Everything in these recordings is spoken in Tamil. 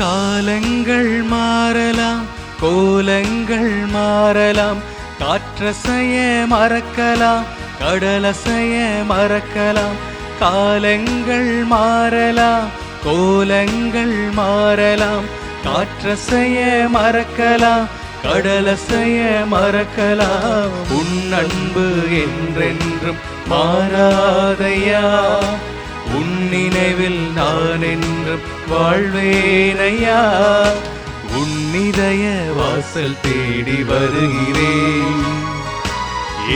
காலங்கள் மாறலாம், கோலங்கள் மாறலாம், காற்றசைய மறக்கலாம், கடலசைய மறக்கலாம். காலங்கள் மாறலாம், கோலங்கள் மாறலாம், காற்றசைய மறக்கலாம், கடலசைய மறக்கலாம். உன் அன்பு என்றென்றும் மாறாதையா, உன் நினைவில் நான் என்றும் வாழ்வேனையா. உன் இதய வாசல் தேடி வருகிறேன்,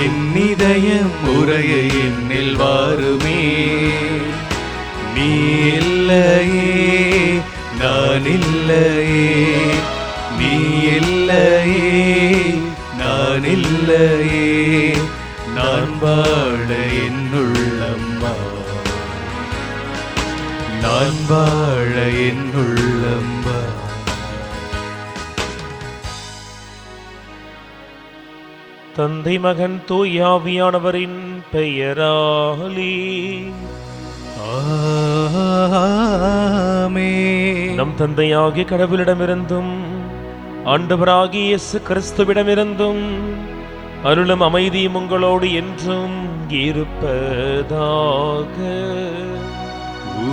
என் இதயம் உரைய என்னில் வாருமே. நீ இல்லையே நான் இல்லையே, நீ இல்லையே நான் இல்லையே, நான் வாழ என்னுள்ளம் வா, நான் வாழ என்னுள்ளம் வா. தந்தை மகன் தூய ஆவியானவரின் பெயராலே ஆமென். நம் தந்தையாகிய கடவுளிடமிருந்தும் ஆண்டவராகிய இயேசு கிறிஸ்துவிடமிருந்தும் அருளும் அமைதியும் உங்களோடு என்றும் இருப்பதாக.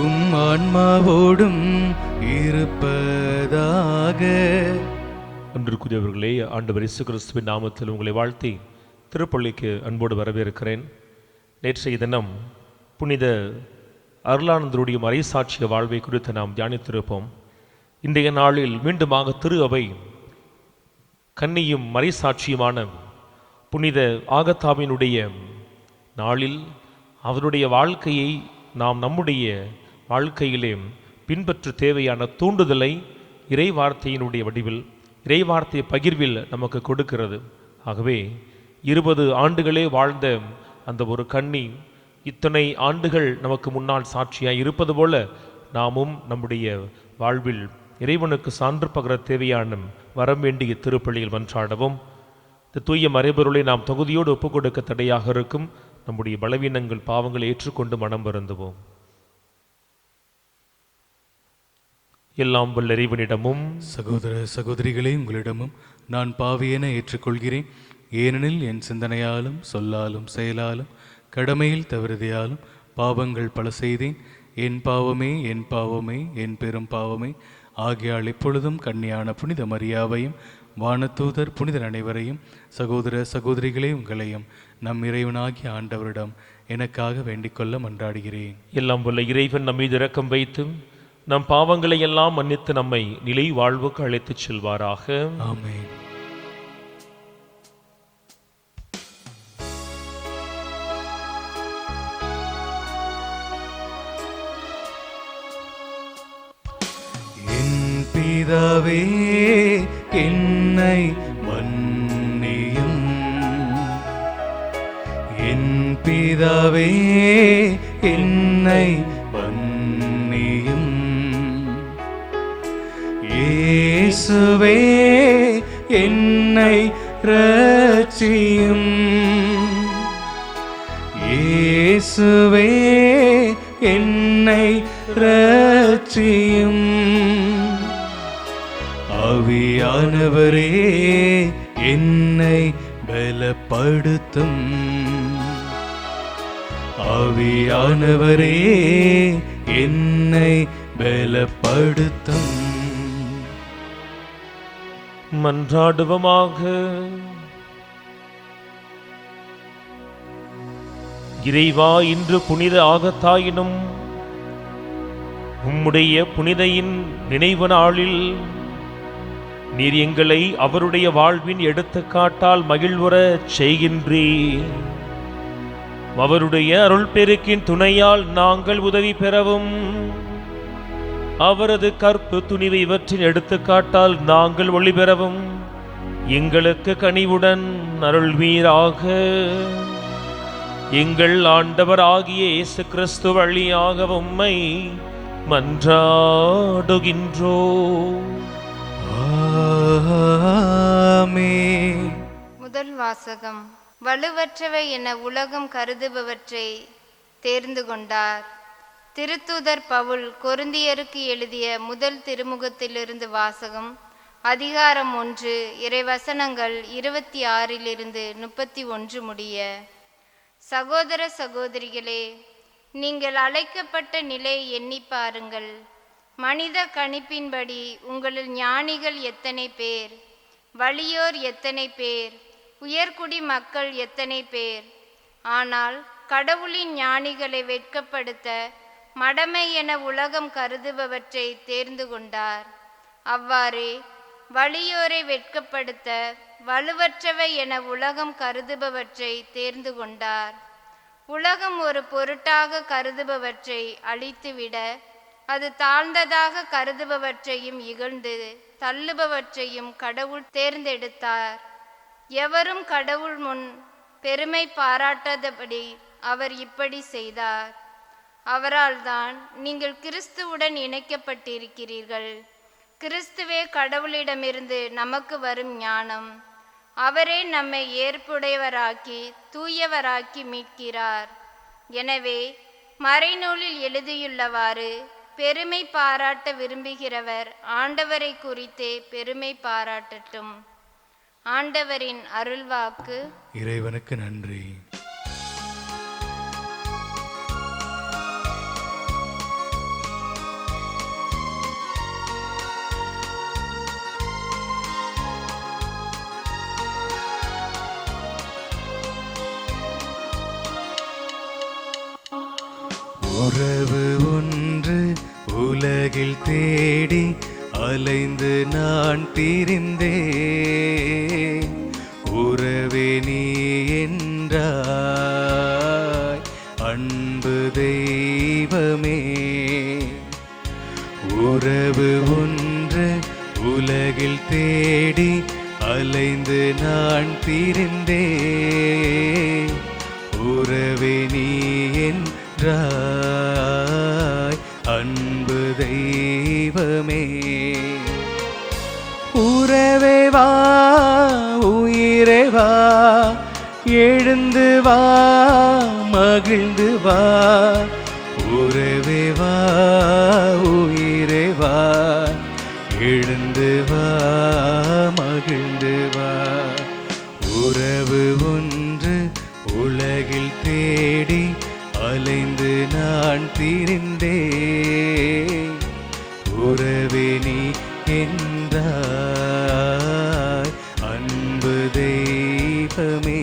உம் ஆன்மாவோடும் இருப்பதாக. அன்றுக்குரியவர்களே, ஆண்டவர் இயேசு கிறிஸ்துவின் நாமத்தில் உங்களை வாழ்த்தி திருப்பள்ளிக்கு அன்போடு வரவேற்கிறேன். நேற்றைய தினம் புனித அருளானந்தருடைய மறைசாட்சிய வாழ்வை குறித்து நாம் தியானித்திருப்போம். இன்றைய நாளில் மீண்டுமாக திரு அவை கன்னியும் மறைசாட்சியுமான புனித ஆகத்தாவினுடைய நாளில் அவருடைய வாழ்க்கையை நாம் நம்முடைய வாழ்க்கையிலே பின்பற்ற தேவையான தூண்டுதலை இறை வார்த்தையினுடைய வடிவில், இறை வார்த்தை பகிர்வில் நமக்கு கொடுக்கிறது. ஆகவே 20 ஆண்டுகளே வாழ்ந்த அந்த ஒரு கன்னி இத்தனை ஆண்டுகள் நமக்கு முன்னால் சாட்சியாய் இருப்பது போல நாமும் நம்முடைய வாழ்வில் இறைவனுக்கு சான்று பகர தேவையான வரம் வேண்டிய திருப்பள்ளியில் மன்றாடவும். இந்த தூய மறைபொருளை நாம் தொகுதியோடு ஒப்புக் கொடுக்க தடையாக இருக்கும் நம்முடைய பலவீனங்கள் பாவங்களை ஏற்றுக்கொண்டு மனம் வருந்துவோம். எல்லாம் வல்ல இறைவனிடமும் சகோதர சகோதரிகளே, உங்களிடமும் நான் பாவியென ஏற்றுக்கொள்கிறேன். ஏனெனில் என் சிந்தனையாலும் சொல்லாலும் செயலாலும் கடமையில் தவறுதையாலும் பாவங்கள் பல செய்தேன். என் பாவமே என் பாவமே என் பெரும் பாவமே. ஆகையால் எப்பொழுதும் கன்னியான புனித மரியாவையும் வானதூதர் புனிதர் அனைவரையும் சகோதர சகோதரிகளே உங்களையும் நம் இறைவனாகிய ஆண்டவரிடம் எனக்காக வேண்டிக்கொள்ள மன்றாடுகிறேன். எல்லாம் வல்ல இறைவன் நம் மீது இரக்கம் வைத்து நம் பாவங்களை எல்லாம் மன்னித்து நம்மை நிலை வாழ்வுக்கு அழைத்துச் செல்வாராக. ஆமென். என் பிதாவே என்னை மன்னியும், என் பிதாவே என்னை மன்னியும். இயேசுவே என்னை இரட்சியும், இயேசுவே என்னை இரட்சியும். ஆவியானவரே என்னை பலப்படுத்தும், ஆவியானவரே என்னை பலப்படுத்தும். மன்றாடுவமாக. இறைவா, இன்று புனித ஆகத்தாயினும் உம்முடைய புனிதையின் நினைவு நாளில் நீர் எங்களை அவருடைய வாழ்வின் எடுத்துக்காட்டால் மகிழ்வுறச் செய்கின்றீர். அவருடைய அருள் பெருக்கின் துணையால் நாங்கள் உதவி பெறவும், அவரது கற்பு துணிவு இவற்றின் எடுத்துக்காட்டால் நாங்கள் ஒளி பெறவும் எங்களுக்கு கனிவுடன் அருள்வீராக. எங்கள் ஆண்டவர் ஆகிய இயேசு கிறிஸ்து வழியாக உம்மை மன்றாடுகின்றோம். ஆமென். முதல் வாசகம். வலுவற்றவை என உலகம் கருதுபவற்றை தேர்ந்து கொண்டார், திருத்தூதர் பவுல் கொரிந்தியருக்கு எழுதிய முதல் திருமுகத்திலிருந்து வாசகம். அதிகாரம் 1, இறைவசனங்கள் 26 31 முடிய. சகோதர சகோதரிகளே, நீங்கள் அழைக்கப்பட்ட நிலையை எண்ணி பாருங்கள். மனித கணிப்பின்படி உங்களில் ஞானிகள் எத்தனை பேர், வலியோர் எத்தனை பேர், உயர்குடி மக்கள் எத்தனை பேர். ஆனால் கடவுளின் ஞானிகளை வெட்கப்படுத்த மடமை என உலகம் கருதுபவற்றை தேர்ந்து கொண்டார். அவ்வாறே வலியோரை வெட்கப்படுத்த வலுவற்றவை என உலகம் கருதுபவற்றை தேர்ந்து கொண்டார். உலகம் ஒரு பொருட்டாக கருதுபவற்றை அழித்துவிட அது தாழ்ந்ததாக கருதுபவற்றையும் இகழ்ந்து தள்ளுபவற்றையும் கடவுள் தேர்ந்தெடுத்தார். எவரும் கடவுள் முன் பெருமை பாராட்டாதபடி அவர் இப்படி செய்தார். அவரால் தான் நீங்கள் கிறிஸ்துவுடன் இணைக்கப்பட்டிருக்கிறீர்கள். கிறிஸ்துவே கடவுளிடமிருந்து நமக்கு வரும் ஞானம். அவரே நம்மை ஏற்புடையவராக்கி தூயவராக்கி மீட்கிறார். எனவே மறைநூலில் எழுதியுள்ளவாறு பெருமை பாராட்ட விரும்புகிறவர் ஆண்டவரை குறித்தே பெருமை பாராட்டட்டும். ஆண்டவரின் அருள்வாக்கு. இறைவனுக்கு நன்றி. உறவு ஒன்று உலகில் தேடி அலைந்து நான் திரிந்தேன். உறவே நீ என்றாய் அன்பு தெய்வமே. உறவு ஒன்று உலகில் தேடி அலைந்து நான் திரிந்தேன். உறவே நீ என்றாய் அன்பு தெய்வமே. உறவே வா உயிரே வா, எழுந்து வா மகிழ்ந்து வா. உறவே வா உயிரே வா, எழுந்து வா மகிழ்ந்து வா. உறவு ஒன்று உலகில் தேடி அலைந்து நான் திரிந்தேன். உறவே நீ என்றாய் அன்பு தெய்வமே.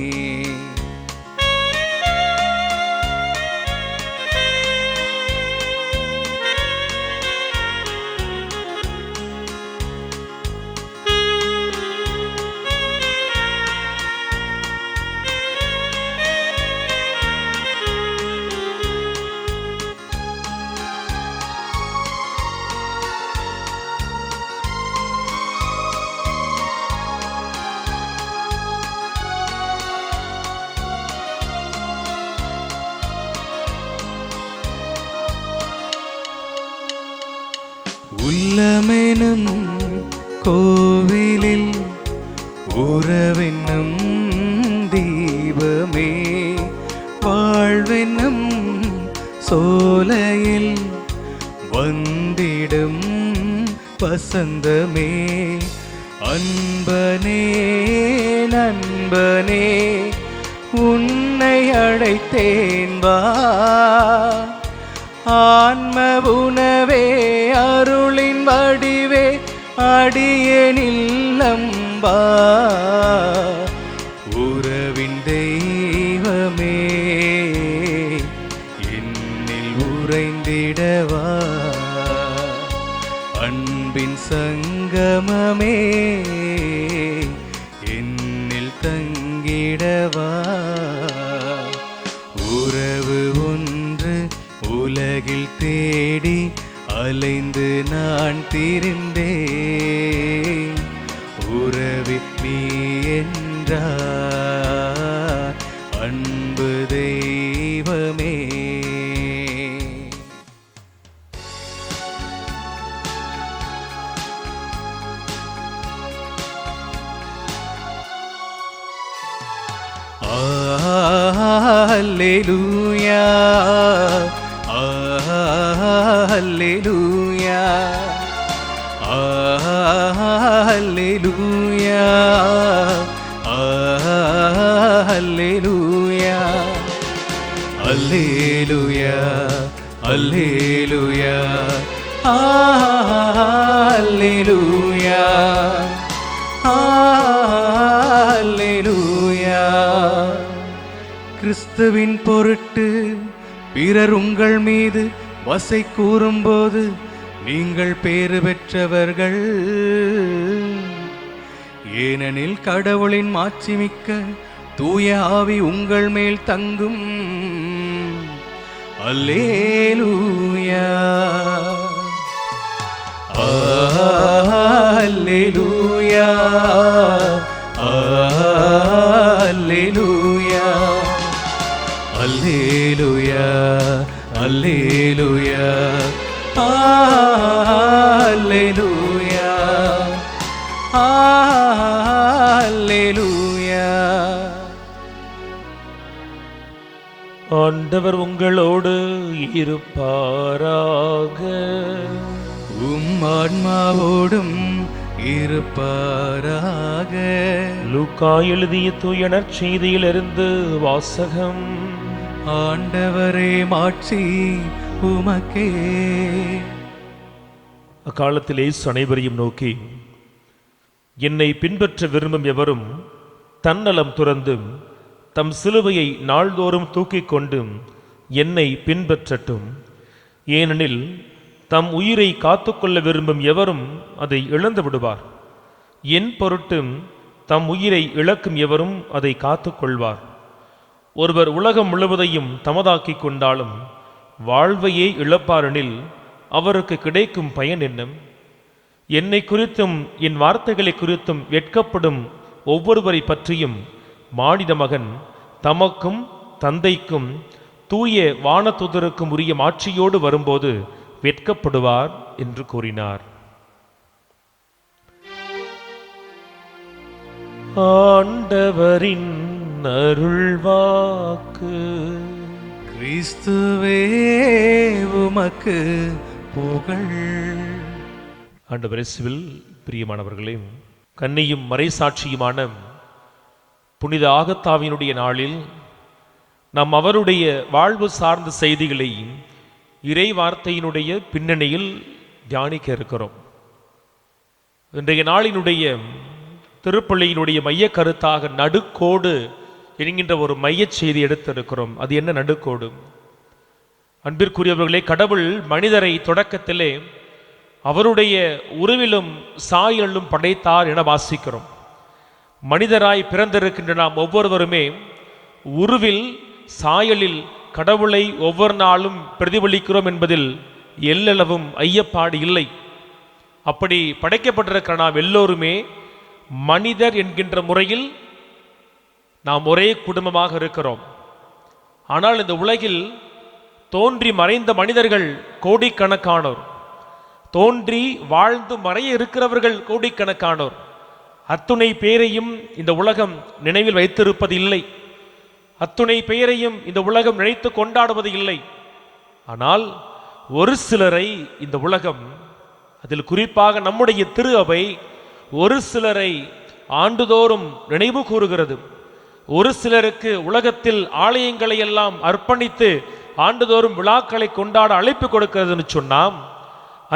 உள்ளமெனும் கோவிலில் உறவென்னும் தீபமே. வாழ்வென்னும் சோலையில் வந்திடும் வசந்தமே. அன்பனே நண்பனே உன்னை அழைத்தேன் வா. ஆன்ம உணவே அருளின் வடிவே அடியேனில்லம்பா. உறவின் தெய்வமே என்னில் உறைந்திடவா. அன்பின் சங்கமமே என்னில் தங்கிடவா. உறவு ஒன்று உலகில் தேடி அலைந்து நான் திரிந்தேன். உறவே நீ என்றாய் அன்பு தெய்வமே. அல்லேலூயா அல்லேலூயா அல்லேலூயா அல்லேலூயா அல்லேலூயா அல்லேலூயா அல்லேலூயா அல்லேலூயா அல்லேலூயா. கிறிஸ்துவின் பொருட்டு பிறர் உங்கள் மீது வசை கூறும்போது நீங்கள் பேறு பெற்றவர்கள், ஏனெனில் கடவுளின் மாட்சிமிக்க தூய ஆவி உங்கள் மேல் தங்கும். அல்லேலூயா அல்லேலூயா அல்லேலூயா அல்லேலூயா அல்லேலூயா அல்லேலூயா அல்லேலூயா. ஆண்டவர் உங்களோடு இருப்பாராக. உம் ஆன்மாவோடும் இருப்பாராக. லூக்கா எழுதிய தூய நற்செய்தியிலிருந்து வாசகம். ஆண்டவரே மாட்சி உமக்கே. அக்காலத்தில் இயேசு அனைவரையும் நோக்கி, என்னை பின்பற்ற விரும்பும் எவரும் தன்னலம் துறந்து தம் சிலுவையை நாள்தோறும் தூக்கிக் கொண்டு என்னை பின்பற்றட்டும். ஏனெனில் தம் உயிரை காத்துக்கொள்ள விரும்பும் எவரும் அதை இழந்து விடுவார். என் பொருட்டு தம் உயிரை இழக்கும் எவரும் அதை காத்துக்கொள்வார். ஒருவர் உலகம் முழுவதையும் தமதாக்கிக் கொண்டாலும் வாழ்வையே இழப்பாரெனில் அவருக்கு கிடைக்கும் பயன் என்ன? என்னை குறித்தும் என் வார்த்தைகளை குறித்தும் வெட்கப்படும் ஒவ்வொருவரை பற்றியும் மானிட மகன் தமக்கும் தந்தைக்கும் தூய வானதூதருக்கும் உரிய மாட்சியோடு வரும்போது வெட்கப்படுவார் என்று கூறினார். ஆண்டவரின் அருள்வாக்கு. கிறிஸ்துவே உமக்கு புகழ். ஆண்டவர் இயேசுவில் பிரியமானவர்களே, கன்னியும் மறைசாட்சியுமான புனித ஆகத்தாவினுடைய நாளில் நாம் அவருடைய வாழ்வு சார்ந்த செய்திகளை இறை வார்த்தையினுடைய பின்னணியில் தியானிக்க இருக்கிறோம். இன்றைய நாளினுடைய திருப்பள்ளியினுடைய மைய கருத்தாக நடுக்கோடு என்கின்ற ஒரு மையச் செய்தி எடுத்திருக்கிறோம். அது என்ன நடுக்கோடு? அன்பிற்குரியவர்களே, கடவுள் மனிதரை தொடக்கத்திலே அவருடைய உருவிலும் சாயலும் படைத்தார் என வாசிக்கிறோம். மனிதராய் பிறந்திருக்கின்ற நாம் ஒவ்வொருவருமே உருவில் சாயலில் கடவுளை ஒவ்வொரு நாளும் பிரதிபலிக்கிறோம் என்பதில் எல்லளவும் ஐயப்பாடு இல்லை. அப்படி படைக்கப்பட்டிருக்கிற நாம் எல்லோருமே மனிதர் என்கின்ற முறையில் நாம் ஒரே குடும்பமாக இருக்கிறோம். ஆனால் இந்த உலகில் தோன்றி மறைந்த மனிதர்கள் கோடிக்கணக்கானோர், தோன்றி வாழ்ந்து மறைய இருக்கிறவர்கள் கோடிக்கணக்கானோர். அத்துணை பேரையும் இந்த உலகம் நினைவில் வைத்திருப்பது இல்லை. அத்துணை பெயரையும் இந்த உலகம் நினைத்து கொண்டாடுவது இல்லை. ஆனால் ஒரு சிலரை இந்த உலகம், அதில் குறிப்பாக நம்முடைய திரு அவை, ஒரு சிலரை ஆண்டுதோறும் நினைவு கூறுகிறது. ஒரு சிலருக்கு உலகத்தில் ஆலயங்களை எல்லாம் அர்ப்பணித்து ஆண்டுதோறும் விழாக்களை கொண்டாட அழைப்பு கொடுக்கிறதுன்னு சொன்னாம்,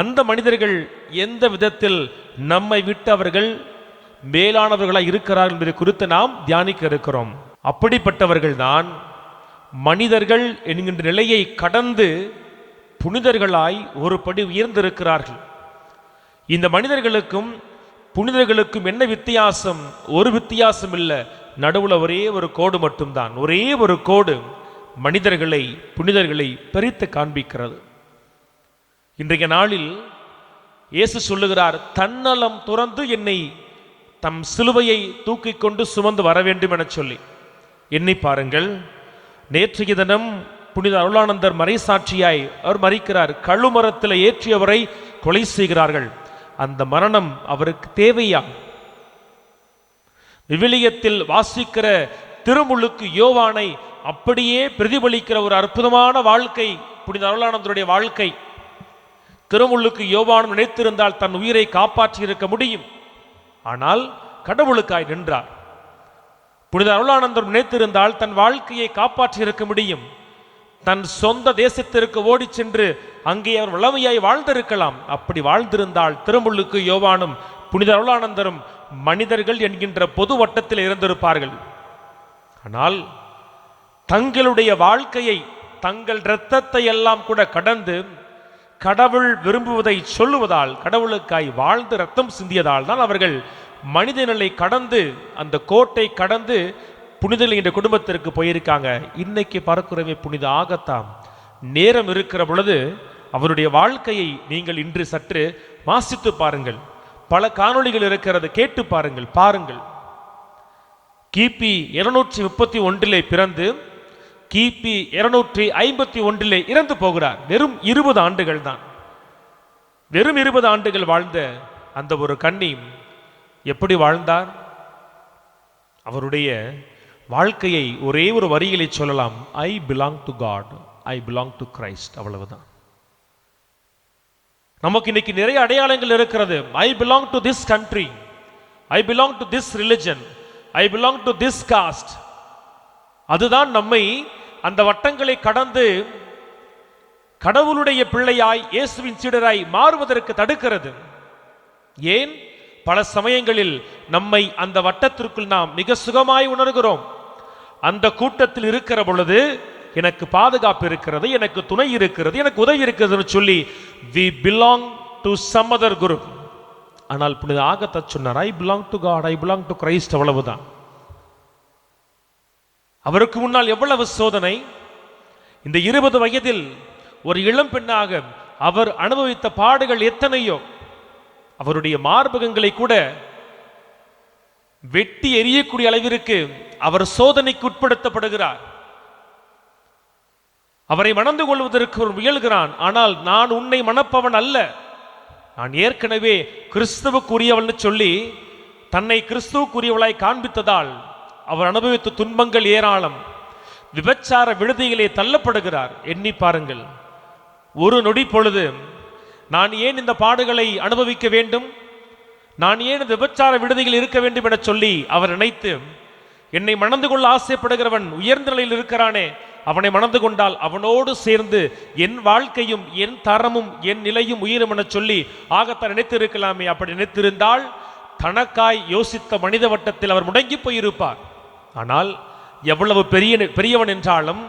அந்த மனிதர்கள் எந்த விதத்தில் நம்மை விட்டு அவர்கள் மேலானவர்களாக இருக்கிறார்கள் என்பதை குறித்து நாம் தியானிக்க இருக்கிறோம். அப்படிப்பட்டவர்கள் தான் மனிதர்கள் என்கின்ற நிலையை கடந்து புனிதர்களாய் ஒரு படி உயர்ந்திருக்கிறார்கள். இந்த மனிதர்களுக்கும் புனிதர்களுக்கும் என்ன வித்தியாசம்? ஒரு வித்தியாசம் இல்லை. நடுவில் ஒரே ஒரு கோடு மட்டும்தான். ஒரே ஒரு கோடு மனிதர்களை, புனிதர்களை பிரித்து காண்பிக்கிறது. இன்றைய நாளில் இயேசு சொல்லுகிறார், தன்னலம் துறந்து என்னை தம் சிலுவையை தூக்கி கொண்டு சுமந்து வர வேண்டும் என சொல்லி. எண்ணி பாருங்கள், நேற்றைய தினம் புனித அருளானந்தர் மறைசாட்சியாய் அவர் மறிக்கிறார். கழுமரத்தில் ஏற்றியவரை கொலை செய்கிறார்கள். அந்த மரணம் அவருக்கு தேவையா? விவிலியத்தில் வாசிக்கிற திருமுழுக்கு யோவானை அப்படியே பிரதிபலிக்கிற ஒரு அற்புதமான வாழ்க்கை புனித அருளானந்தருடைய வாழ்க்கை. திருமுழுக்கு யோவானும் நினைத்திருந்தால் தன் உயிரை காப்பாற்றி இருக்க முடியும். ஆனால் கடவுளுக்காய் நின்றார். புனித அருளானந்தர் நினைத்திருந்தால் தன் வாழ்க்கையை காப்பாற்றி இருக்க முடியும். தன் சொந்த தேசத்திற்கு ஓடி சென்று அங்கே அவர் வளமையாய் வாழ்ந்திருக்கலாம். அப்படி வாழ்ந்திருந்தால் திருமுழுக்கு யோவானும் புனித அருளானந்தரும் மனிதர்கள் என்கின்ற பொது வட்டத்தில் இருந்திருப்பார்கள். ஆனால் தங்களுடைய வாழ்க்கையை, தங்கள் இரத்தத்தை எல்லாம் கூட கடந்து கடவுள் விரும்புவதை சொல்லுவதால், கடவுளுக்காய் வாழ்ந்து ரத்தம் சிந்தியதால் தான் அவர்கள் மனித நிலை கடந்து, அந்த கோட்டை கடந்து புனிதல் என்ற குடும்பத்திற்கு போயிருக்காங்க. இன்னைக்கு பார்க்கிறவே புனித ஆகத்தாம். நேரம் இருக்கிற பொழுது அவருடைய வாழ்க்கையை நீங்கள் இன்று சற்று வாசித்து பாருங்கள். பல காணொளிகள் இருக்கிறது, கேட்டு பாருங்கள். கிபி 231 பிறந்து கிபி 251 இறந்து போகிறார். வெறும் 20 ஆண்டுகள் தான். வெறும் 20 ஆண்டுகள் வாழ்ந்த அந்த ஒரு கன்னி எப்படி வாழ்ந்தார்? அவருடைய வாழ்க்கையை ஒரே ஒரு வரியிலே சொல்லலாம், I belong to God, I belong to Christ. அவ்வளவுதான். நமக்கு இன்னைக்கு நிறைய அடையாளங்கள் இருக்கிறது. I belong to this country, I belong to this religion, I belong to this caste. அதுதான் நம்மை அந்த வட்டங்களை கடந்து கடவுளுடைய பிள்ளையாய், இயேசுவின் சீடராய் மாறுவதற்கு தடுக்கிறது. ஏன்? பல சமயங்களில் நம்மை அந்த வட்டத்திற்குள் நாம் மிக சுகமாய் உணர்கிறோம். அந்த கூட்டத்தில் இருக்கிற பொழுது எனக்கு பாதுகாப்பு இருக்கிறது, எனக்கு துணை இருக்கிறது, எனக்கு உதவி இருக்கிறது சொல்லி we belong to some other group. ஆனால் புனித ஆகத்த சொன்னார், I belong to God, I belong to Christ. அவ்வளவுதான். அவருக்கு முன்னால் எவ்வளவு சோதனை! இந்த 20 வயதில் ஒரு இளம் பெண்ணாக அவர் அனுபவித்த பாடுகள் எத்தனையோ! அவருடைய மார்பகங்களை கூட வெட்டி எரியக்கூடிய அளவிற்கு அவர் சோதனைக்கு உட்படுத்தப்படுகிறார். அவரை மணந்து கொள்வதற்கு ஒரு முயல்கிறான். ஆனால் நான் உன்னை மணப்பவன் அல்ல, நான் ஏற்கனவே கிறிஸ்துவுக்குரியவள்னு சொல்லி தன்னை கிறிஸ்துவுக்குரியவளாய் காண்பித்ததால் அவர் அனுபவித்த துன்பங்கள் ஏராளம். விபச்சார விடுதியிலே தள்ளப்படுகிறார். எண்ணி பாருங்கள். ஒரு நொடி பொழுது நான் ஏன் இந்த பாடுகளை அனுபவிக்க வேண்டும், நான் ஏன் இந்த விபச்சார விடுதியில் இருக்க வேண்டும் என சொல்லி அவர் நினைத்து, என்னை மணந்து கொள்ள ஆசைப்படுகிறவன் உயர்ந்த நிலையில் இருக்கிறானே, அவனை மணந்து கொண்டால் அவனோடு சேர்ந்து என் வாழ்க்கையும் என் தரமும் என் நிலையும் உயிரும் என சொல்லி ஆகத்தான் நினைத்து இருக்கலாமே. அப்படி நினைத்திருந்தால் தனக்காய் யோசித்த மனித வட்டத்தில் அவர் முடங்கி போயிருப்பார். ஆனால் எவ்வளவு பெரியவன் என்றாலும்,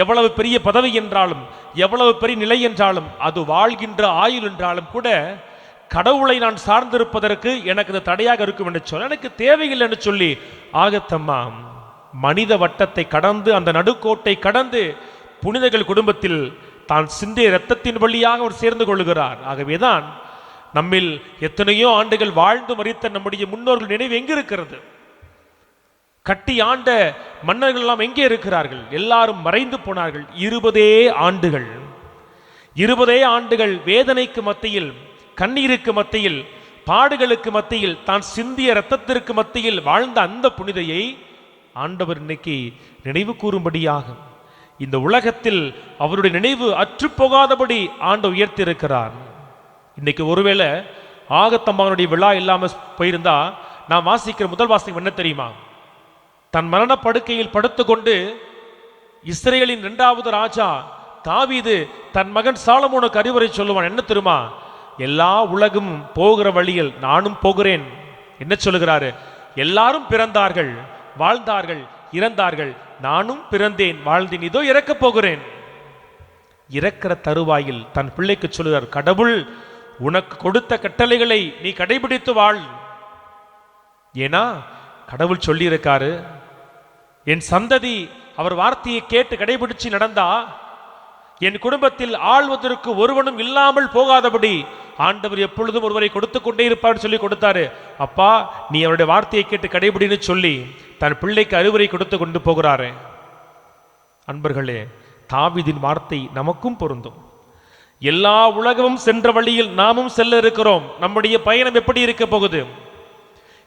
எவ்வளவு பெரிய பதவி என்றாலும், எவ்வளவு பெரிய நிலை என்றாலும், அது வாழ்கின்ற ஆயுள் என்றாலும் கூட கடவுளை நான் சார்ந்திருப்பதற்கு எனக்கு இது தடையாக இருக்கும் என்று சொல்ல எனக்கு தேவையில்லை என்று சொல்லி ஆகத்தம்மா மனித வட்டத்தை கடந்து, அந்த நடுக்கோட்டை கடந்து புனிதர்கள் குடும்பத்தில் தான் சிந்திய இரத்தத்தின் வழியாக அவர் சேர்ந்து கொள்கிறார். ஆகவேதான் நம்மில் எத்தனையோ ஆண்டுகள் வாழ்ந்து மறித்த நம்முடைய முன்னோர்கள் நினைவு எங்கே இருக்கிறது? கட்டி ஆண்ட மன்னர்கள் எல்லாம் எங்கே இருக்கிறார்கள்? எல்லாரும் மறைந்து போனார்கள். 20 ஆண்டுகள், 20 ஆண்டுகள் வேதனைக்கு மத்தியில், கண்ணீருக்கு மத்தியில், பாடுகளுக்கு மத்தியில், தான் சிந்திய இரத்தத்திற்கு மத்தியில் வாழ்ந்த அந்த புனிதையை ஆண்டவர் இன்னைக்கு நினைவு கூறும்படியாக இந்த உலகத்தில் அவருடைய நினைவு அற்றுப்போகாதபடி ஆண்டவர் உயர்த்தி இருக்கிறார். இன்னைக்கு ஒருவேளை ஆகத்தம்மாவனுடைய விழா இல்லாம போயிருந்தா நான் வாசிக்கிற முதல் வாசகம் என்ன தெரியுமா? தன் மரண படுக்கையில் படுத்துக்கொண்டு இஸ்ரேலின் 2வது ராஜா தாவீது தன் மகன் சாலமோனுக்கு அறிவுரை சொல்லுவான். என்ன தெரியுமா? எல்லா உலகம் போகிற வழியில் நானும் போகிறேன். என்ன சொல்லுகிறாரு? எல்லாரும் பிறந்தார்கள், வாழ்ந்தார்கள், இறந்தார்கள், நானும் பிறந்தேன், வாழ்ந்தேன், இதோ இறக்கப் போகிறேன். இறக்கிற தருவாயில் தன் பிள்ளைக்கு சொல்லுகிறார், கடவுள் உனக்கு கொடுத்த கட்டளைகளை நீ கடைபிடித்து வாழ். ஏன்னா கடவுள் சொல்லி இருக்காரு, என் சந்ததி அவர் வார்த்தையை கேட்டு கடைபிடிச்சு நடந்தா என் குடும்பத்தில் ஆள்வதற்கு ஒருவனும் இல்லாமல் போகாதபடி ஆண்டவர் எப்பொழுதும் ஒருவரை கொடுத்து கொண்டே இருப்பார் சொல்லி கொடுத்தாரு. அப்பா நீ அவருடைய வார்த்தையை கேட்டு கடைபிடின்னு சொல்லி தன் பிள்ளைக்கு அறிவுரை கொடுத்து கொண்டு போகிறாரு. அன்பர்களே, தாவீதின் வார்த்தை நமக்கும் பொருந்தும். எல்லா உலகமும் சென்ற வழியில் நாமும் செல்ல இருக்கிறோம். நம்முடைய பயணம் எப்படி இருக்க போகுது?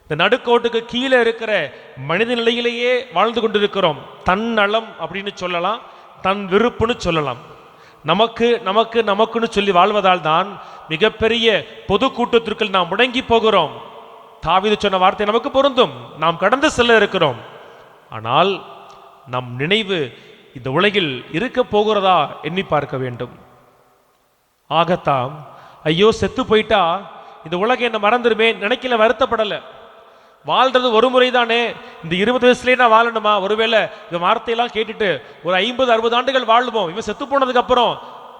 இந்த நடுக்கோட்டுக்கு கீழே இருக்கிற மனித நிலையிலேயே வாழ்ந்து கொண்டிருக்கிறோம். தன் நலம் அப்படின்னு சொல்லலாம், தன் விருப்புன்னு சொல்லலாம். நமக்கு நமக்கு நமக்குன்னு சொல்லி வாழ்வதால் தான் மிகப்பெரிய பொது கூட்டத்திற்குள் நாம் முடங்கி போகிறோம். தாவீது சொன்ன வார்த்தை நமக்கு பொருந்தும். நாம் கடந்து செல்ல இருக்கிறோம். ஆனால் நம் நினைவு இந்த உலகில் இருக்க போகிறதா எண்ணி பார்க்க வேண்டும். ஆகத்தான் ஐயோ செத்து போயிட்டா இந்த உலகம் என்ன மறந்துருமே நினைக்கல, வருத்தப்படலை. வாழ்றது ஒரு முறை தானே, இந்த 20 வயசுலேயே நான் வாழணுமா? ஒருவேளை இந்த வார்த்தையெல்லாம் கேட்டுட்டு ஒரு 50-60 ஆண்டுகள் வாழ்வோம், இவன் செத்து போனதுக்கு அப்புறம்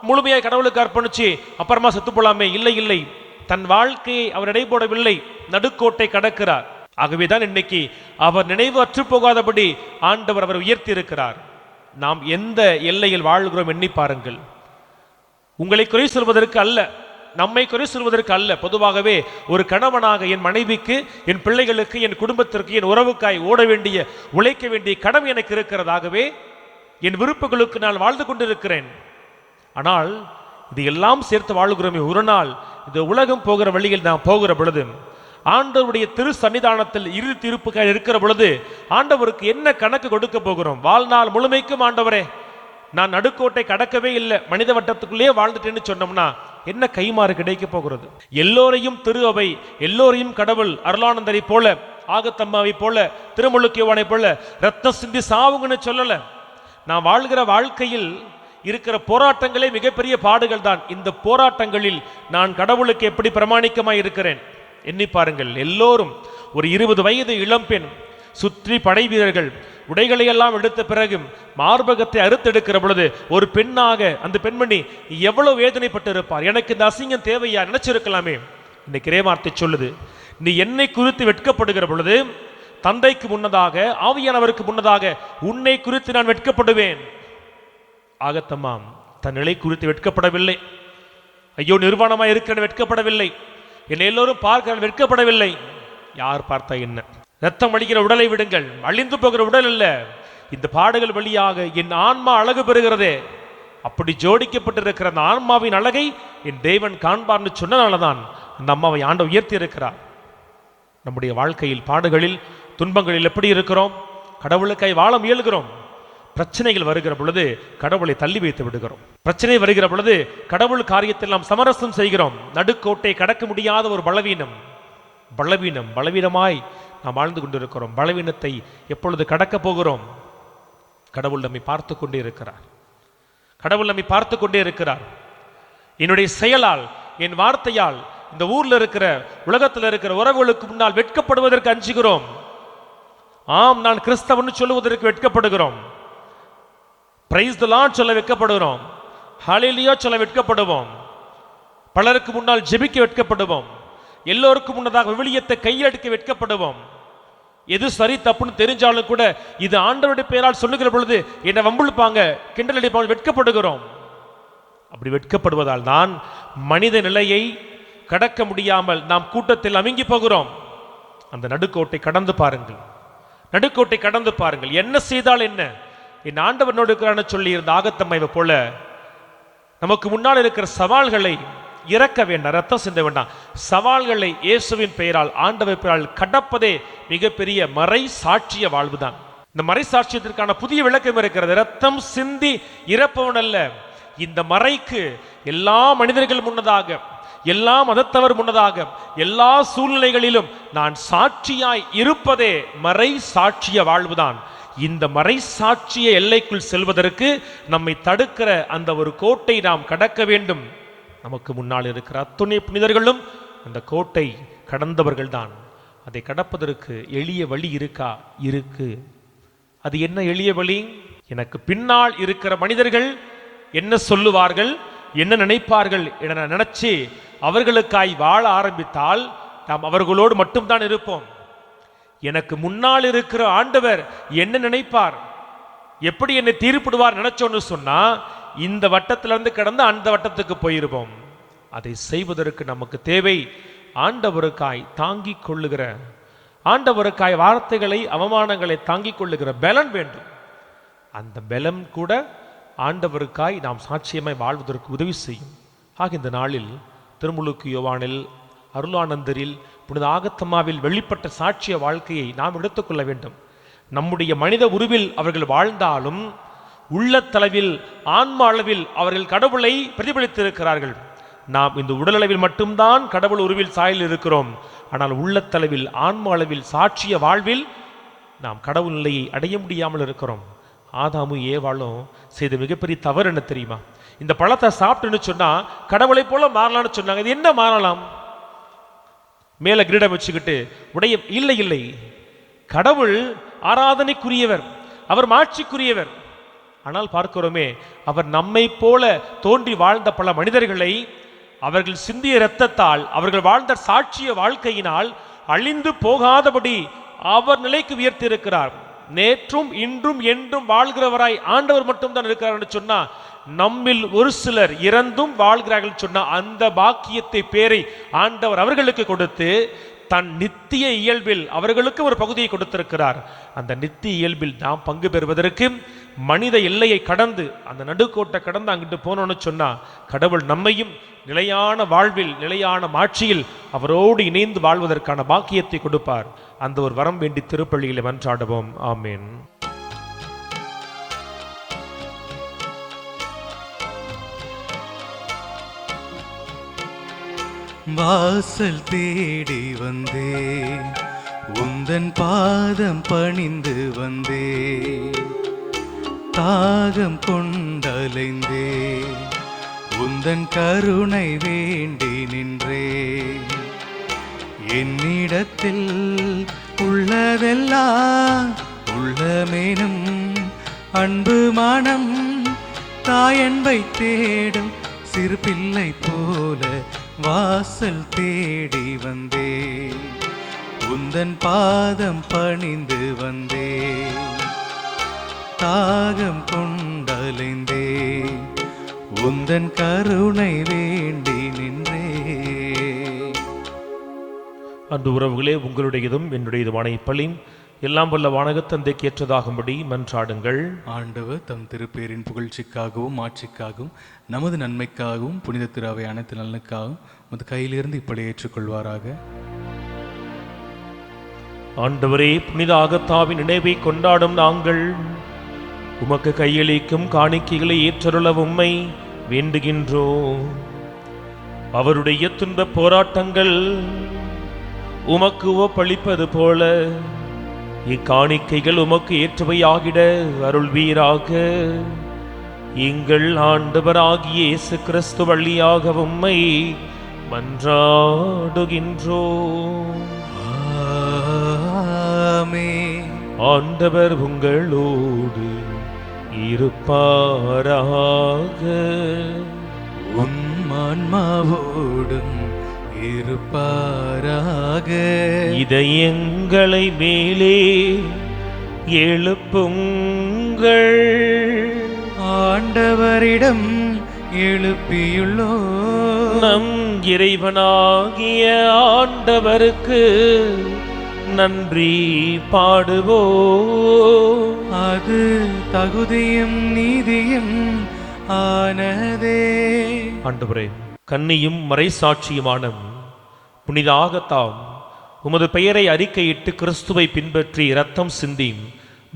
முழுமையாக கடவுளுக்கு அர்ப்பணிச்சு அப்புறமா செத்து போலாமே. இல்லை இல்லை, தன் வாழ்க்கையை அவர் நடைபோடவில்லை, நடுக்கோட்டை கடக்கிறார். ஆகவேதான் இன்னைக்கு அவர் நினைவு அற்று போகாதபடி ஆண்டவர் அவர் உயர்த்தி இருக்கிறார். நாம் எந்த எல்லையில் வாழ்கிறோம் எண்ணி பாருங்கள். உங்களை குறை சொல்வதற்கு அல்ல, நம்மை குறை சொல்வதற்கு அல்ல. பொதுவாகவே ஒரு கணவனாக என் மனைவிக்கு, என் பிள்ளைகளுக்கு, என் குடும்பத்திற்கு, என் உறவுக்காய் ஓட வேண்டிய, உழைக்க வேண்டிய கடமை எனக்கு இருக்கிறதாகவே என் விருப்பங்களுக்கு நான் வாழ்ந்து கொண்டிருக்கிறேன். ஆனால் இது எல்லாம் சேர்த்து வாழுகிறோமே, ஒரு நாள் இந்த உலகம் போகிற வழியில் நாம் போகிற பொழுது, ஆண்டவருடைய திரு சன்னிதானத்தில் இறுதி தீர்ப்புக்காக இருக்கிற பொழுது ஆண்டவருக்கு என்ன கணக்கு கொடுக்க போகிறோம்? வாழ்நாள் முழுமைக்கும் ஆண்டவரே நான் நடுக்கோட்டை கடக்கவே இல்லை, மனித வட்டத்துக்குள்ளேயே வாழ்ந்துட்டேன்னு சொன்னோம்னா என்ன கைமாறு கிடைக்க போகிறது? எல்லோரையும் திரு அவை, எல்லோரையும் கடவுள் அருளானந்தரை போல, ஆகத்தம்மாவை போல, திருமுழுக்கியவானை போல ரத்தம் சிந்தி சாவுங்கன்னு சொல்லல. நான் வாழ்கிற வாழ்க்கையில் இருக்கிற போராட்டங்களே மிகப்பெரிய பாடுகள் தான். இந்த போராட்டங்களில் நான் கடவுளுக்கு எப்படி பிரமாணிக்கமாய் இருக்கிறேன் எண்ணி பாருங்கள். எல்லோரும் ஒரு 20 வயது இளம்பெண் சுற்றி படை வீரர்கள் உடைகளை எல்லாம் எடுத்த பிறகு மார்பகத்தை அறுத்தெடுக்கிற பொழுது ஒரு பெண்ணாக அந்த பெண்மணி எவ்வளவு வேதனைப்பட்டு இருப்பார். எனக்கு இந்த அசிங்கம் தேவையா நினைச்சிருக்கலாமே. இன்னைக்கு இறைவார்த்தை சொல்லுது, நீ என்னை குறித்து வெட்கப்படுகிற பொழுது தந்தைக்கு முன்னதாக, ஆவியானவருக்கு முன்னதாக உன்னை குறித்து நான் வெட்கப்படுவேன். ஆகத்தம்மாம் தன் நிலை குறித்து வெட்கப்படவில்லை. ஐயோ நிர்வாணமாய் இருக்கிற வெட்கப்படவில்லை. என்னை எல்லோரும் பார்க்க வெட்கப்படவில்லை. யார் பார்த்தா என்ன? ரத்தம் வடிக்கிற உடலை விடுங்கள், அழிந்து போகிற உடல் அல்ல. இந்த பாடுகள் வழியாக என் ஆன்மா அழகு பெறுகிறதே, அப்படி ஜோடிக்கப்பட்டிருக்கிற அந்த ஆன்மாவின் அழகை என் தேவன் காண்பார்னு சொன்னனாலதான் அந்த அம்மாவை ஆண்டவர் உயர்த்தி இருக்கிறார். நம்முடைய வாழ்க்கையில் பாடுகளில், துன்பங்களில் எப்படி இருக்கிறோம்? கடவுளுக்காய் வாழ முயல்கிறோம். பிரச்சனைகள் வருகிற பொழுது கடவுளை தள்ளி வைத்து விடுகிறோம். பிரச்சனை வருகிற பொழுது கடவுள் காரியத்தில் நாம் சமரசம் செய்கிறோம். நடுக்கோட்டை கடக்க முடியாத ஒரு பலவீனமாய் நாம் வாழ்ந்து கொண்டிருக்கிறோம். பலவீனத்தை எப்பொழுது கடக்க போகிறோம்? கடவுள் நம்மை பார்த்து கொண்டே இருக்கிறார். கடவுள் நம்மை பார்த்து கொண்டே இருக்கிறார். என்னுடைய செயலால், என் வார்த்தையால் இந்த ஊர்ல இருக்கிற, உலகத்தில் இருக்கிற உறவுகளுக்கு முன்னால் வெட்கப்படுவதற்கு அஞ்சுகிறோம். ஆம், நான் கிறிஸ்தவன் சொல்லுவதற்கு வெட்கப்படுகிறோம். பிரைஸ் தி லார்ட் சொல்ல வெட்கப்படுகிறோம். ஹல்லேலூயா சொல்ல வெட்கப்படுவோம். பலருக்கு முன்னால் ஜெபிக்க வெட்கப்படுவோம். எல்லோருக்கும் முன்னதாக விவிலியத்தை கையெடுக்க வெட்கப்படுவோம். எது சரி தப்புன்னு தெரிஞ்சாலும் கூட இது ஆண்டவருடைய பெயரால் சொல்லுகிற பொழுது என்னை வம்பிழுப்பாங்க, கிண்டல் அடிப்பாங்க, வெட்கப்படுகிறோம். அப்படி வெட்கப்படுவதால் தான் மனித நிலையை கடக்க முடியாமல் நாம் கூட்டத்தில் அமுங்கி போகிறோம். அந்த நடுக்கோட்டை கடந்து பாருங்கள். நடுக்கோட்டை கடந்து பாருங்கள். என்ன செய்தால் என்ன? என் ஆண்டவனோடு இருக்கிறான்னு சொல்லி இருந்த ஆகத்தம்மைவை போல நமக்கு முன்னால் இருக்கிற சவால்களை இறக்க வேண்டாம், ரத்தம் சிந்த வேண்டாம். சவால்களை இயேசுவின் பெயரால், ஆண்டவர் பெயரால் கடப்பதே மிகப்பெரிய மறை சாட்சிய வாழ்வுதான். இந்த மறை சாட்சியத்திற்கான புதிய விளக்கம் இருக்கிறது. ரத்தம் சிந்தி இறப்பவன் அல்ல. இந்த மறைக்கு எல்லா மனிதர்கள் முன்னதாக, எல்லா மதத்தவர் முன்னதாக, எல்லா சூழ்நிலைகளிலும் நான் சாட்சியாய் இருப்பதே மறை சாட்சிய வாழ்வுதான். இந்த மறை சாட்சிய எல்லைக்குள் செல்வதற்கு நம்மை தடுக்கிற அந்த ஒரு கோட்டை நாம் கடக்க வேண்டும். நமக்கு முன்னால் இருக்கிற அத்துணை புனிதர்களும் அந்த கோட்டை கடந்தவர்கள் தான். அதை கடப்பதற்கு எளிய வழி இருக்கா? இருக்கு. அது என்ன எளிய வழி? எனக்கு பின்னால் இருக்கிற மனிதர்கள் என்ன சொல்லுவார்கள், என்ன நினைப்பார்கள் என நினைச்சு அவர்களுக்காய் வாழ ஆரம்பித்தால் நாம் அவர்களோடு மட்டும்தான் இருப்போம். எனக்கு முன்னால் இருக்கிற ஆண்டவர் என்ன நினைப்பார், எப்படி என்னை தீர்ப்பிடுவார் நினைச்சோன்னு சொன்னா இந்த வட்டத்திலிருந்து கடந்து அந்த வட்டத்துக்கு போயிருப்போம். அதை செய்வதற்கு நமக்கு தேவை ஆண்டவருக்காய் தாங்கிக் கொள்ளுகிற, ஆண்டவருக்காய் வார்த்தைகளை, அவமானங்களை தாங்கிக் கொள்ளுகிற பலன் வேண்டும். அந்த பலம் கூட ஆண்டவருக்காய் நாம் சாட்சியமாய் வாழ்வதற்கு உதவி செய்யும். ஆக இந்த நாளில் திருமுழுக்கு யோவானில், அருளானந்தரில், புனித ஆகத்தம்மாவில் வெளிப்பட்ட சாட்சிய வாழ்க்கையை நாம் எடுத்துக்கொள்ள வேண்டும். நம்முடைய மனித உருவில் அவர்கள் வாழ்ந்தாலும் உள்ளத்தளவில் ஆன்ம அளவில் அவர்கள் கடவுளை பிரதிபலித்திருக்கிறார்கள். நாம் இந்த உடலளவில் மட்டும்தான் கடவுள் உருவில் சாயலில் இருக்கிறோம். ஆனால் உள்ளத்தளவில் ஆன்ம அளவில் சாட்சிய வாழ்வில் நாம் கடவுள் நிலையை அடைய முடியாமல் இருக்கிறோம். ஆதாமும் ஏவாளும் செய்த மிகப்பெரிய தவறு என்ன தெரியுமா? இந்த பழத்தை சாப்பிட்டுன்னு சொன்னா கடவுளை போல மாறலாம்னு சொன்னாங்க. இது என்ன மாறலாம்? மேல கிரீடம் வச்சுக்கிட்டு உடைய இல்லை இல்லை, கடவுள் ஆராதனைக்குரியவர், அவர் மாட்சிக்குரியவர். ஆனால் பார்க்கிறோமே, அவர் நம்மை போல தோன்றி வாழ்ந்த பல மனிதர்களை அவர்கள் சிந்திய இரத்தத்தால், அவர்கள் வாழ்ந்த சாட்சிய வாழ்க்கையினால் அழிந்து போகாதபடி அவர் நிலைக்கு உயர்த்தியிருக்கிறார். நேற்றும் இன்றும் என்றும் வாழ்கிறவராய் ஆண்டவர் மட்டும்தான் இருக்கிறார் என்று சொன்னா, நம்மில் ஒரு சிலர் இறந்தும் வாழ்கிறார்கள் சொன்னா அந்த பாக்கியத்தை பேரை ஆண்டவர் அவர்களுக்கு கொடுத்து தன் நித்திய இயல்பில் அவர்களுக்கு ஒரு பகுதியை கொடுத்திருக்கிறார். அந்த நித்திய இயல்பில் நாம் பங்கு பெறுவதற்கு மனித எல்லையை கடந்து, அந்த நடுக்கோட்டை கடந்து அங்கிட்டு போனோம்னு சொன்னா கடவுள் நம்மையும் நிலையான வாழ்வில், நிலையான மாட்சியில் அவரோடு இணைந்து வாழ்வதற்கான பாக்கியத்தை கொடுப்பார். அந்த ஒரு வரம் வேண்டி திருப்பள்ளியில் மன்றாடுவோம். ஆமேன். வாசல் தேடி வந்தே, உந்தன் பாதம் பணிந்து வந்தே, தாகம் கொண்டலைந்தே, உந்தன் கருணை வேண்டி நின்றே. என்னிடத்தில் உள்ளதெல்லாம் உள்ளமேனும் அன்பு மனம், தாயன்பை தேடும் சிறு பிள்ளை போல வாசல் தேடி வந்தே, உந்தன் பாதம் பணிந்து வந்தே, தாகம் கொண்டலைந்தே, உந்தன் கருணை வேண்டி நின்றே. அன்று உறவுகளே, உங்களுடையதும் என்னுடையதுமான இப்பலி எல்லாம் வல்ல வானகத்தந்தைக்கு ஏற்றதாகும்படி மன்றாடுங்கள். ஆண்டவர் தம் திருப்பேரின் புகழ்ச்சிக்காகவும் ஆட்சிக்காகவும் நமது நன்மைக்காகவும் புனித திராவை அனைத்து நலனுக்காகவும் உமது கையிலிருந்து இப்படி ஏற்றுக்கொள்வாராக. ஆண்டவரே, புனித ஆகத்தாவின் நினைவை கொண்டாடும் நாங்கள் உமக்கு கையளிக்கும் காணிக்கைகளை ஏற்றருள உம்மை வேண்டுகின்றோம். அவருடைய துன்ப போராட்டங்கள் உமக்கு ஒப்பளிப்பது போல இக்காணிக்கைகள் உமக்கு ஏற்றவையாகிட அருள்வீராக. எங்கள் ஆண்டவராகிய இயேசு கிறிஸ்து வழியாக உம்மை மன்றாடுகின்றோம். ஆமென். ஆண்டவர் உங்களோடு இருப்பாராக. உம் ஆன்மாவோடும் இருப்பாராக. இதயங்களை மேலே எழுப்புங்கள், ஆண்டவரிடம் எழுப்பியுள்ளோ. நம் இறைவனாகிய ஆண்டவருக்கு நன்றி பாடுவோம். அது தகுதியும் நீதியும் ஆனதே. ஆண்டவரே, கன்னியும் மறைசாட்சியுமான புனித ஆகத்தாம் உமது பெயரை அறிக்கையிட்டு கிறிஸ்துவை பின்பற்றி இரத்தம் சிந்தி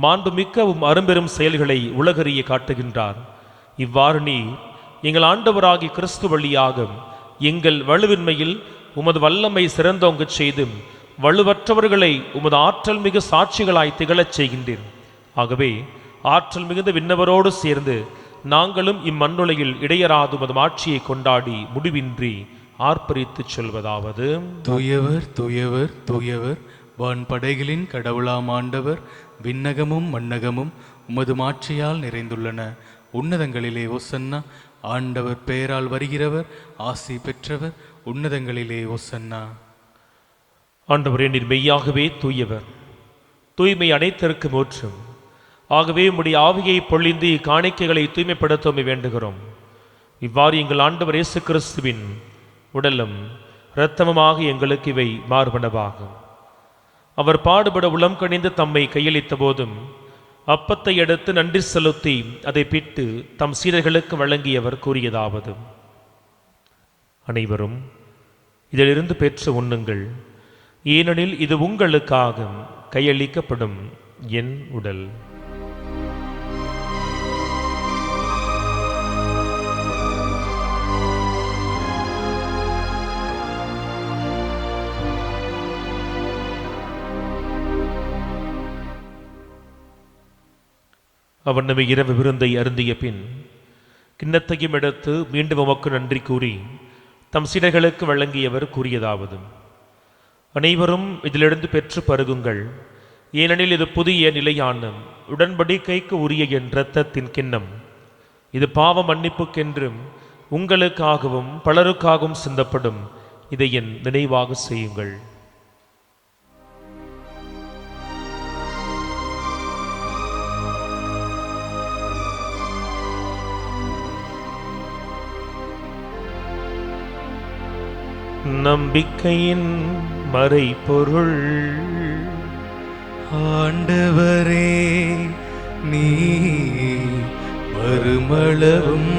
மாண்புமிக்கவும் அரும்பெரும் செயல்களை உலகறிய காட்டுகின்றார். இவ்வாறு நீ எங்கள் ஆண்டவராகி கிறிஸ்து வழியாக எங்கள் வலுவின்மையில் உமது வல்லமை சிறந்தோங்கச் செய்து வலுவற்றவர்களை உமது ஆற்றல் மிகு சாட்சிகளாய் திகழச் செய்கின்றேன். ஆகவே ஆற்றல் மிகுந்த விண்ணவரோடு சேர்ந்து நாங்களும் இம்மண்ணுலையில் இடையராது உமது ஆட்சியை கொண்டாடி முடிவின்றி ஆர்ப்பரித்து சொல்வதாவது: தூயவர் தூயவர் தூயவர், வான் படைகளின் கடவுளாம் ஆண்டவர், விண்ணகமும் மண்ணகமும் உமது மாட்சியால் நிறைந்துள்ளன. உன்னதங்களிலே ஒசன்னா. ஆண்டவர் பெயரால் வருகிறவர் ஆசி பெற்றவர். உன்னதங்களிலே ஒசன்னா. ஆண்டவரே, நீர் மெய்யாகவே தூயவர், தூய்மை அனைத்திற்கு மோற்றம். ஆகவே உம்முடைய ஆவியை பொழிந்து காணிக்கைகளை தூய்மைப்படுத்த வேண்டுகிறோம். இவ்வாறு எங்கள் ஆண்டவர் இயேசு கிறிஸ்துவின் உடலும் இரத்தமுமாக எங்களுக்கு இவை மார்பனவாகும். அவர் பாடுபட உளம் கணிந்து தம்மை கையளித்த போதும் அப்பத்தை எடுத்து நன்றி செலுத்தி அதை பிட்டு தம் சீடர்களுக்கு வழங்கியவர் கூறியதாவது: அனைவரும் இதிலிருந்து பெற்று உண்ணுங்கள், ஏனெனில் இது உங்களுக்காக கையளிக்கப்படும் என் உடல். அவன் நம்மை இரவு விருந்தை அருந்திய பின் கிண்ணத்தையும் எடுத்து மீண்டும் உமக்கு நன்றி கூறி தம் சீடர்களுக்கு வழங்கியவர் கூறியதாவது: அனைவரும் இதிலிருந்து பெற்று பருகுங்கள், ஏனெனில் இது புதிய நிலையான உடன்படிக்கைக்கு உரிய என் இரத்தத்தின் கிண்ணம். இது பாவ மன்னிப்புக்கென்றும் உங்களுக்காகவும் பலருக்காகவும் சிந்தப்படும். இதை என் நினைவாக செய்யுங்கள். நம்பிக்கையின் மறைபொருள். ஆண்டவரே, நீ மறுமளவும்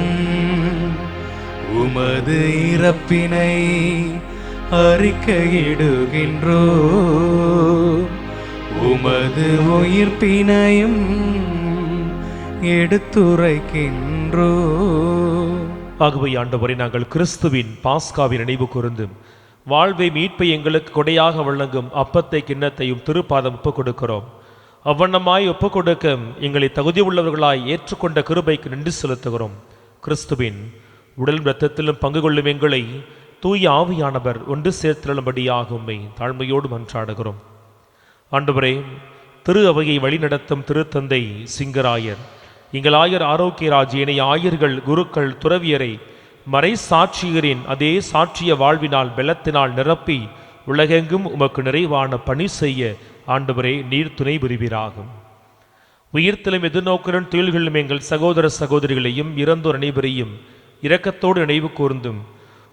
உமது இறப்பினை அறிக்கையிடுகின்றோ, உமது உயிர்ப்பினையும் எடுத்துரைக்கின்றோ. ஆகவே ஆண்டவரை, நாங்கள் கிறிஸ்துவின் பாஸ்காவின் நினைவு கூர்ந்து வாழ்வை மீட்பை எங்களுக்கு கொடையாக வழங்கும் அப்பத்தை கிண்ணத்தையும் திருப்பாதம் ஒப்புக் கொடுக்கிறோம். அவ்வண்ணமாய் ஒப்புக் கொடுக்க எங்களை தகுதி உள்ளவர்களாய் ஏற்றுக்கொண்ட கிருபைக்கு நன்றி செலுத்துகிறோம். கிறிஸ்துவின் உடல் இரத்தத்திலும் பங்கு கொள்ளும் எங்களை தூய ஆவியானவர் ஒன்று சேர்த்தலும்படியாக உம்மை தாழ்மையோடு மன்றாடுகிறோம். ஆண்டவரே, திரு அவையை வழிநடத்தும் திருத்தந்தை சிங்கராயர், எங்கள் ஆயர் ஆரோக்கியராஜ், ஏனைய ஆயர்கள், குருக்கள், துறவியரை மறை சாட்சியரின் அதே சாட்சிய வாழ்வினால் பலத்தினால் நிரப்பி உலகெங்கும் உமக்கு நிறைவான பணி செய்ய ஆண்டவரே நீர் துணை புரிவீராகும். உயிர்த்தலும் எதிர்நோக்குடன் தொழில்களும் எங்கள் சகோதர சகோதரிகளையும் இறந்தோர் அனைவரையும் இரக்கத்தோடு நினைவு கூர்ந்தும்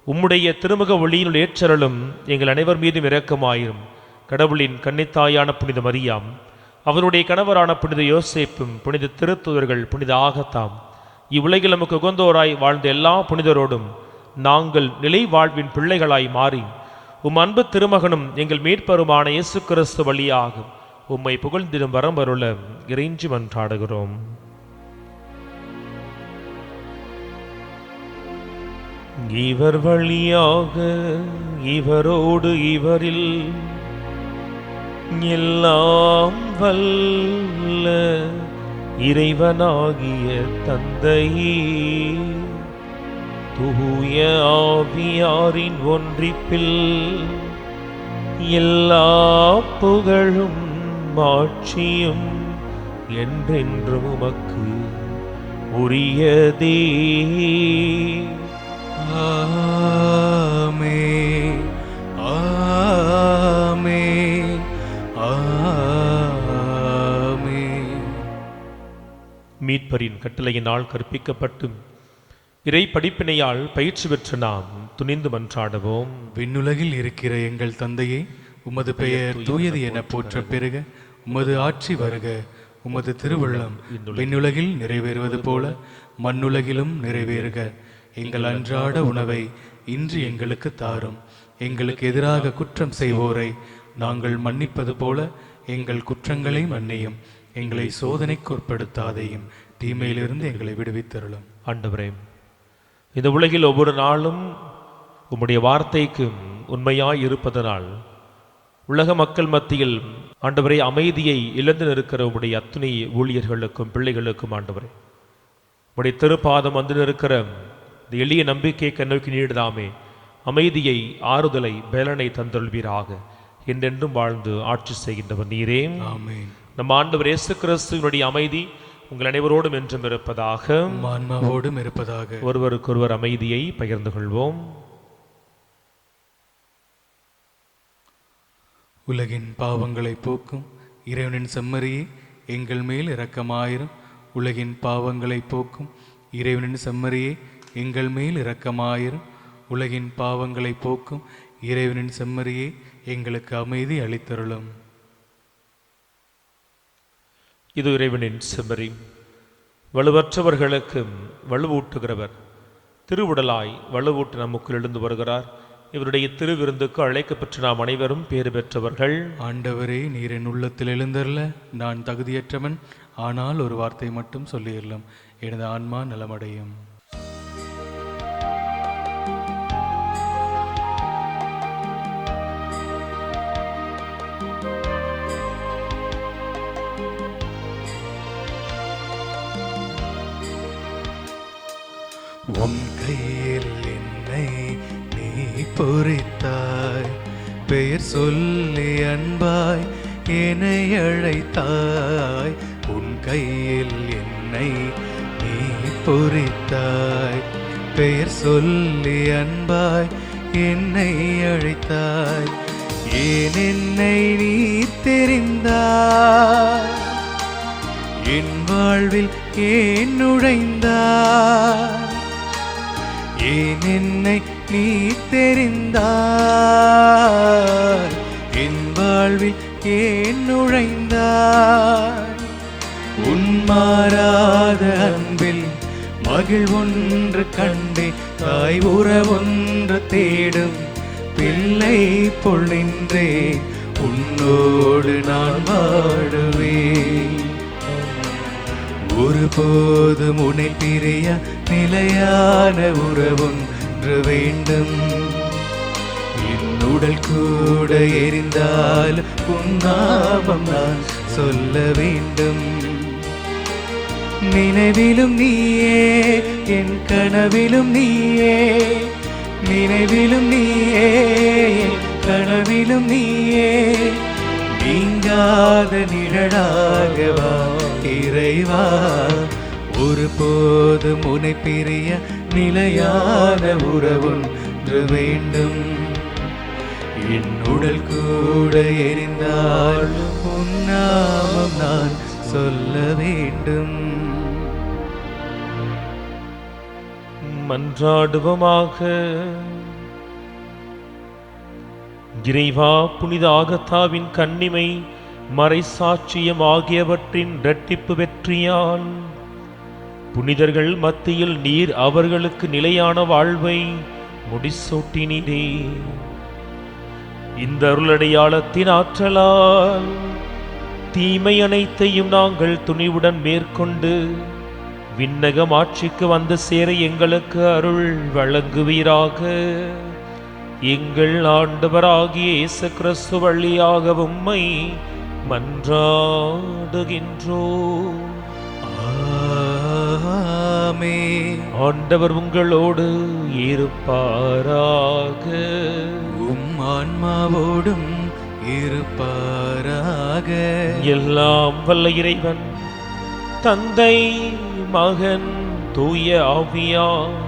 உம்முடைய திருமுக ஒளியினுள் ஏற்றலும் எங்கள் அனைவர் மீதும் இரக்கமாயிரும். கடவுளின் கன்னித்தாயான புனித மரியாம், அவருடைய கணவரான புனித யோசேப்பும், புனித திருத்துதர்கள், புனித ஆகத்தாம், இவ்வுலகில் நமக்கு உகந்தோராய் வாழ்ந்த எல்லா புனிதரோடும் நாங்கள் நிலை வாழ்வின் பிள்ளைகளாய் மாறி உம் அன்பு திருமகனும் எங்கள் மீட்பருமான இயேசு கிறிஸ்து வழியாக உம்மை புகழ்ந்திடும் வரம் அருள இறைஞ்சி மன்றாடுகிறோம். இவர் வழியாக இவரோடு இவரில் எல்லாம் வல்ல இறைவனாகிய தந்தையே, தூய ஆவியாரின் ஒன்றிப்பில் எல்லா புகழும் மாட்சியும் என்றென்றும் உமக்கு உரியதே. ஆமென், ஆமென், ஆமென். மீட்பரின் கட்டளையினால் கற்பிக்கப்பட்டு இறை படிப்பினையால் பயிற்சி பெற்று நாம் துணிந்து மன்றாடுவோம். விண்ணுலகில் இருக்கிற எங்கள் தந்தையே, உமது பெயர் தூயது என போற்ற பெருக, உமது ஆட்சி வருக, உமது திருவுள்ளம் விண்ணுலகில் நிறைவேறுவது போல மண்ணுலகிலும் நிறைவேறுக. எங்கள் அன்றாட உணவை இன்று எங்களுக்கு தாரும். எங்களுக்கு எதிராக குற்றம் செய்வோரை நாங்கள் மன்னிப்பது போல எங்கள் குற்றங்களை மன்னியும். எங்களை சோதனைக்கு உட்படுத்தாதையும், தீமையிலிருந்து எங்களை விடுவித்தருளும். ஆண்டவரே, இந்த உலகில் ஒவ்வொரு நாளும் உம்முடைய வார்த்தைக்கு உண்மையாய் இருப்பதனால் உலக மக்கள் மத்தியில் ஆண்டவரே அமைதியை இழந்து நிற்கிற உம்முடைய அத்துணை ஊழியர்களுக்கும் பிள்ளைகளுக்கும் ஆண்டவரே, உம்முடைய திருப்பாதம் வந்து நிற்கிற இந்த எளிய நம்பிக்கை கண்ணோக்கி நீடுதாமே அமைதியை, ஆறுதலை, பேலனை தந்தொள்வீராக. என்றென்றும் வாழ்ந்து ஆட்சி செய்கின்றவர் நீரே. ஆமென். நம் ஆண்டவர் இயேசு கிறிஸ்துவினுடைய அமைதி உங்கள் அனைவரோடும் என்றும் இருப்பதாக, ஆன்மாவோடும் இருப்பதாக. ஒருவருக்கொருவர் அமைதியை பகிர்ந்து கொள்வோம். உலகின் பாவங்களை போக்கும் இறைவனின் செம்மறியே, எங்கள் மேல் இரக்கமாயிரும். உலகின் பாவங்களை போக்கும் இறைவனின் செம்மறியே, எங்கள் மேல் இரக்கமாயிரும். உலகின் பாவங்களை போக்கும் இறைவனின் செம்மறியே, எங்களுக்கு அமைதி அளித்தருளும். இது இறைவனின் செம்மறி, வலுவற்றவர்களுக்கு வலுவூட்டுகிறவர். திருவுடலாய் வலுவூட்டு நமக்குள் எழுந்து வருகிறார். இவருடைய திருவிருந்துக்கு அழைக்கப்பெற்று நாம் அனைவரும் பேறு பெற்றவர்கள். ஆண்டவரே, நீர் என் உள்ளத்தில் எழுந்தருள நான் தகுதியற்றவன். ஆனால் ஒரு வார்த்தை மட்டும் சொல்லிடலாம், எனது ஆன்மா நலமடையும். உன் கையில் என்னை நீ பொறித்தாய், பெயர் சொல்லி அன்பாய் என்னை அழைத்தாய். உன் கையில் என்னை நீ பொறித்தாய், பெயர் சொல்லி அன்பாய் என்னை அழைத்தாய். ஏன் என்னை நீ தெரிந்தாய், என் வாழ்வில் ஏன் நுழைந்தாய். ஏன் என்னை நீ தெரிந்தாய், என் வாழ்வில் ஏன் நுழைந்தாய். உன் மாறாத அன்பில் மகிழ்வொன்று கண்டே, தாய் உறவொன்று தேடும் பிள்ளை போல் நின்றே உன்னோடு நான் வாடுவேன். ஒருபோதும் உன்னை பிரிய நிலையான உறவொன்று வேண்டும். என் உடல் கூட எரிந்தால் உன் நாமம் நான் சொல்ல வேண்டும். நினைவிலும் நீயே, என் கனவிலும் நீயே, நினைவிலும் நீயே, என் கனவிலும் நீயே, நீங்காத நிழலாகவா இறைவா. ஒருபோதும் உன்னை பிரிய நிலையான உறவொன்று வேண்டும். என் உடல் கூட எரிந்தால் உன் நாமம் நான் சொல்ல வேண்டும். மன்றாடுவோமாக. இறைவா, புனித ஆகத்தாவின் கன்னிமை மறைசாட்சியம் ஆகியவற்றின் இரட்டிப்பு வெற்றியால் புனிதர்கள் மத்தியில் நீர் அவர்களுக்கு நிலையான வாழ்வை முடிசூட்டினீரே. இந்த அருளடையாளத்தின் ஆற்றலால் தீமை அனைத்தையும் நாங்கள் துணிவுடன் மேற்கொண்டு விண்ணகம் ஆட்சிக்கு வந்து சேர எங்களுக்கு அருள் வழங்குவீராக. எங்கள் ஆண்டவராகிய இயேசு கிறிஸ்து வழியாக உம்மை மன்றாடுகின்றோம். ஆமென். ஆண்டவர் உங்களோடு இருப்பாராக. உம் ஆன்மாவோடும் இருப்பாராக. எல்லாம் வல்ல இறைவன் தந்தை, மகன், தூய ஆவியார்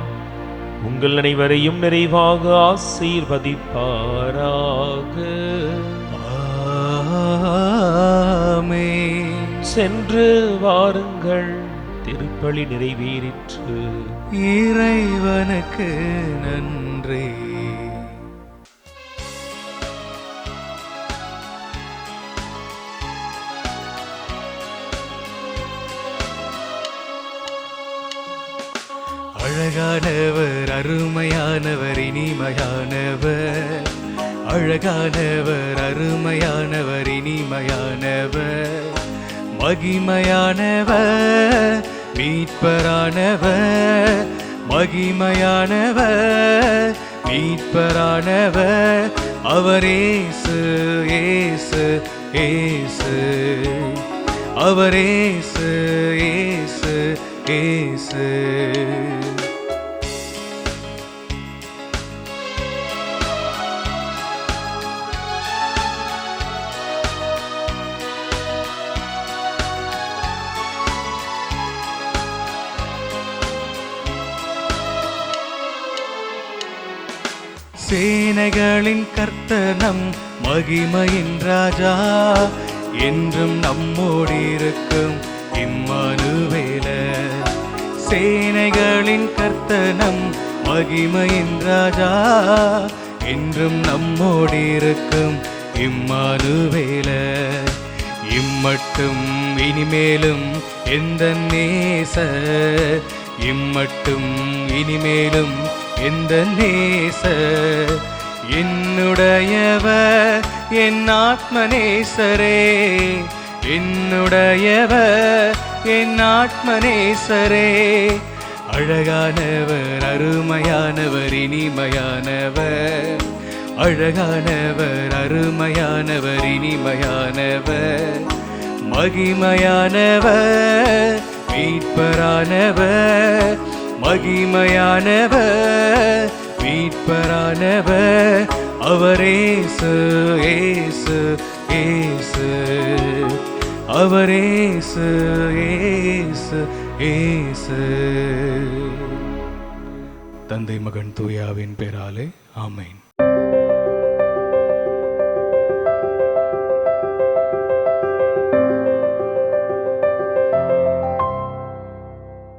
உங்கள் அனைவரையும் நிறைவாக ஆசீர்வதிப்பாராக. ஆமென். சென்று வாருங்கள், திருப்பலி நிறைவேறிற்று. இறைவனுக்கு நன்றி. அழகானவர், அருமையானவர், இனிமையானவர். அழகானவர், அருமையானவர், இனிமையானவர். மகிமையானவர், மீட்பரானவர். மகிமையானவர், மீட்பரானவர். அவர் இயேசு, இயேசு, இயேசு. அவர் இயேசு, இயேசு, இயேசு. சேனைகளின் கர்த்தனம் மகிமையின் ராஜா, என்றும் நம்மோடு இருக்கும் இம்மானுவேலர். சேனைகளின் கர்த்தனம் மகிமையின் ராஜா, என்றும் நம்மோடு இருக்கும் இம்மானுவேலர். இம்மட்டும் இனிமேலும் எந்த நேசர், இம்மட்டும் இனிமேலும் எந்த நேசர். என்னுடையவர் என் ஆத்மநேசரே, என்னுடையவர் என் ஆத்மநேசரே. அழகானவர், அருமையானவர், இனிமையானவர். அழகானவர், அருமையானவர், இனிமையானவர். மகிமையானவர், மீட்பரானவர். மகிமையானவர் மீட்பரானவர் அவரேசு ஏசு ஏசு அவரேசு ஏசு ஏசு. தந்தை மகன் தூயாவின் பேராலே ஆமென்.